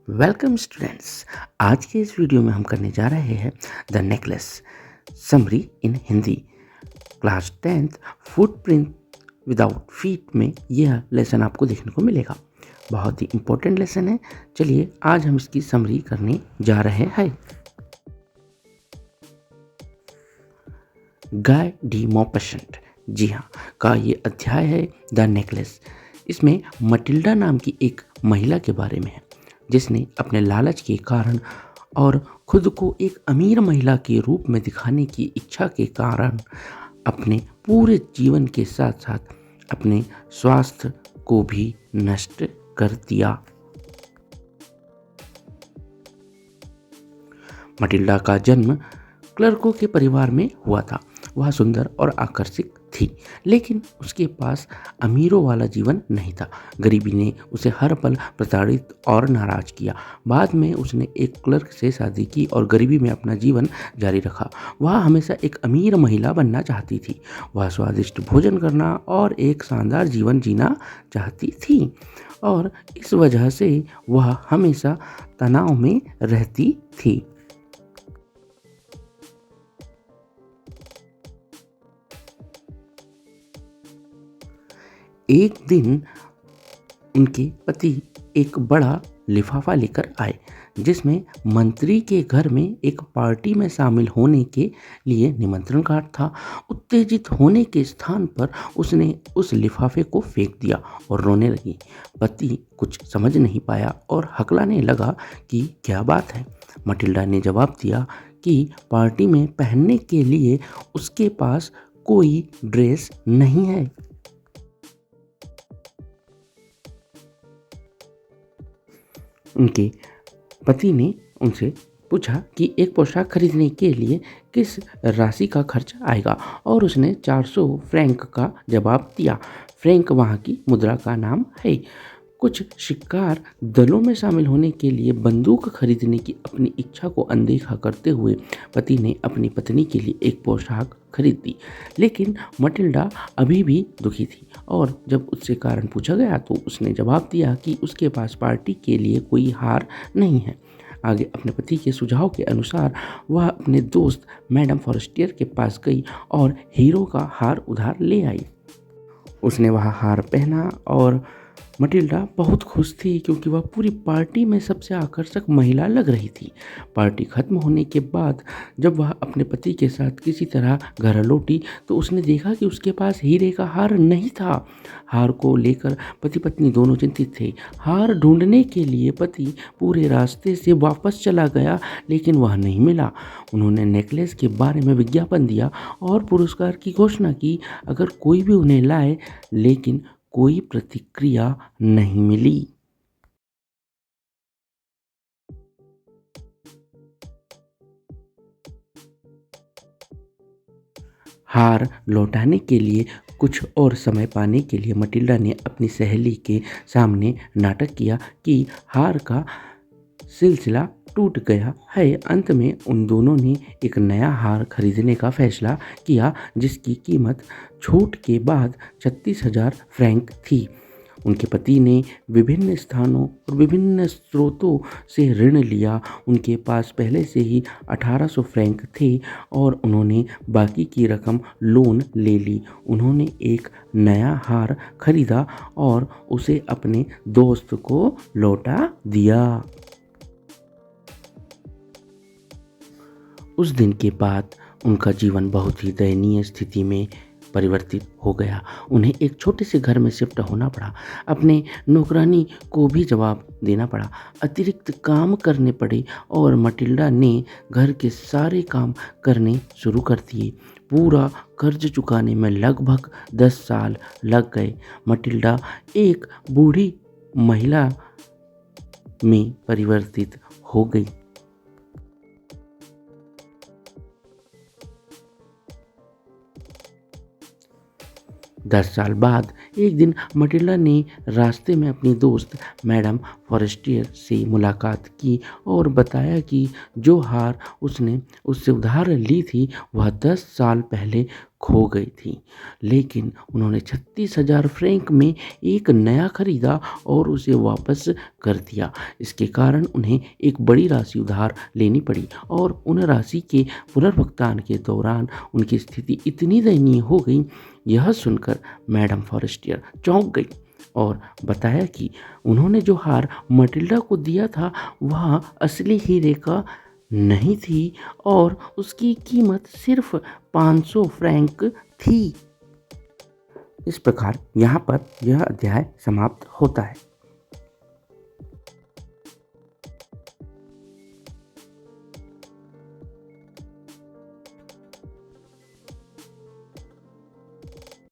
Welcome students. आज के इस वीडियो में हम करने जा रहे हैं the necklace summary in Hindi. Class 10th footprint without feet में यह लेसन आपको देखने को मिलेगा। बहुत ही इम्पोर्टेंट लेसन है। चलिए आज हम इसकी समरी करने जा रहे हैं। गाय डी मॉपसेंट, जी हाँ, का ये अध्याय है द नेकलेस। इसमें मटिल्डा नाम की एक महिला के बारे में है जिसने अपने लालच के कारण और खुद को एक अमीर महिला के रूप में दिखाने की इच्छा के कारण अपने पूरे जीवन के साथ साथ अपने स्वास्थ्य को भी नष्ट कर दिया। मटिल्डा का जन्म क्लर्कों के परिवार में हुआ था। वह सुंदर और आकर्षक थी, लेकिन उसके पास अमीरों वाला जीवन नहीं था। गरीबी ने उसे हर पल प्रताड़ित और नाराज किया। बाद में उसने एक क्लर्क से शादी की और गरीबी में अपना जीवन जारी रखा। वह हमेशा एक अमीर महिला बनना चाहती थी। वह स्वादिष्ट भोजन करना और एक शानदार जीवन जीना चाहती थी और इस वजह से वह हमेशा तनाव में रहती थी। एक दिन उनके पति एक बड़ा लिफाफा लेकर आए जिसमें मंत्री के घर में एक पार्टी में शामिल होने के लिए निमंत्रण कार्ड था। उत्तेजित होने के स्थान पर उसने उस लिफाफे को फेंक दिया और रोने लगी। पति कुछ समझ नहीं पाया और हकलाने लगा कि क्या बात है। मटिल्डा ने जवाब दिया कि पार्टी में पहनने के लिए उसके पास कोई ड्रेस नहीं है। उनके पति ने उनसे पूछा कि एक पोशाक खरीदने के लिए किस राशि का खर्च आएगा और उसने 400 फ्रैंक का जवाब दिया। फ्रैंक वहाँ की मुद्रा का नाम है। कुछ शिकार दलों में शामिल होने के लिए बंदूक खरीदने की अपनी इच्छा को अनदेखा करते हुए पति ने अपनी पत्नी के लिए एक पोशाक खरीद दी, लेकिन मटिल्डा अभी भी दुखी थी और जब उससे कारण पूछा गया तो उसने जवाब दिया कि उसके पास पार्टी के लिए कोई हार नहीं है। आगे अपने पति के सुझाव के अनुसार वह अपने दोस्त मैडम फॉरेस्टियर के पास गई और हीरो का हार उधार ले आई। उसने वह हार पहना और मटिल्डा बहुत खुश थी क्योंकि वह पूरी पार्टी में सबसे आकर्षक महिला लग रही थी। पार्टी खत्म होने के बाद जब वह अपने पति के साथ किसी तरह घर लौटी तो उसने देखा कि उसके पास हीरे का हार नहीं था। हार को लेकर पति पत्नी दोनों चिंतित थे। हार ढूंढने के लिए पति पूरे रास्ते से वापस चला गया, लेकिन वह नहीं मिला। उन्होंने नेकलेस के बारे में विज्ञापन दिया और पुरस्कार की घोषणा की अगर कोई भी उन्हें लाए, लेकिन कोई प्रतिक्रिया नहीं मिली। हार लौटाने के लिए कुछ और समय पाने के लिए मटिल्डा ने अपनी सहेली के सामने नाटक किया कि हार का सिलसिला टूट गया है। अंत में उन दोनों ने एक नया हार खरीदने का फैसला किया जिसकी कीमत छूट के बाद 36,000 फ्रैंक थी। उनके पति ने विभिन्न स्थानों और विभिन्न स्रोतों से ऋण लिया। उनके पास पहले से ही 1800 फ्रैंक थे और उन्होंने बाकी की रकम लोन ले ली। उन्होंने एक नया हार खरीदा और उसे अपने दोस्त को लौटा दिया। उस दिन के बाद उनका जीवन बहुत ही दयनीय स्थिति में परिवर्तित हो गया। उन्हें एक छोटे से घर में शिफ्ट होना पड़ा। अपने नौकरानी को भी जवाब देना पड़ा, अतिरिक्त काम करने पड़े और मटिल्डा ने घर के सारे काम करने शुरू कर दिए। पूरा कर्ज चुकाने में लगभग 10 साल लग गए। मटिल्डा एक बूढ़ी महिला में परिवर्तित हो गई। 10 साल बाद एक दिन मटिल्डा ने रास्ते में अपनी दोस्त मैडम फॉरेस्टियर से मुलाकात की और बताया कि जो हार उसने उससे उधार ली थी वह 10 साल पहले खो गई थी, लेकिन उन्होंने 36,000 फ्रैंक में एक नया खरीदा और उसे वापस कर दिया। इसके कारण उन्हें एक बड़ी राशि उधार लेनी पड़ी और उन राशि के पुनर्भुगतान के दौरान उनकी स्थिति इतनी दयनीय हो गई। यह सुनकर मैडम फॉरेस्टियर चौंक गई और बताया कि उन्होंने जो हार मटिल्डा को दिया था वह असली हीरे का नहीं थी और उसकी कीमत सिर्फ 500 फ्रैंक थी। इस प्रकार यहाँ पर यह अध्याय समाप्त होता है।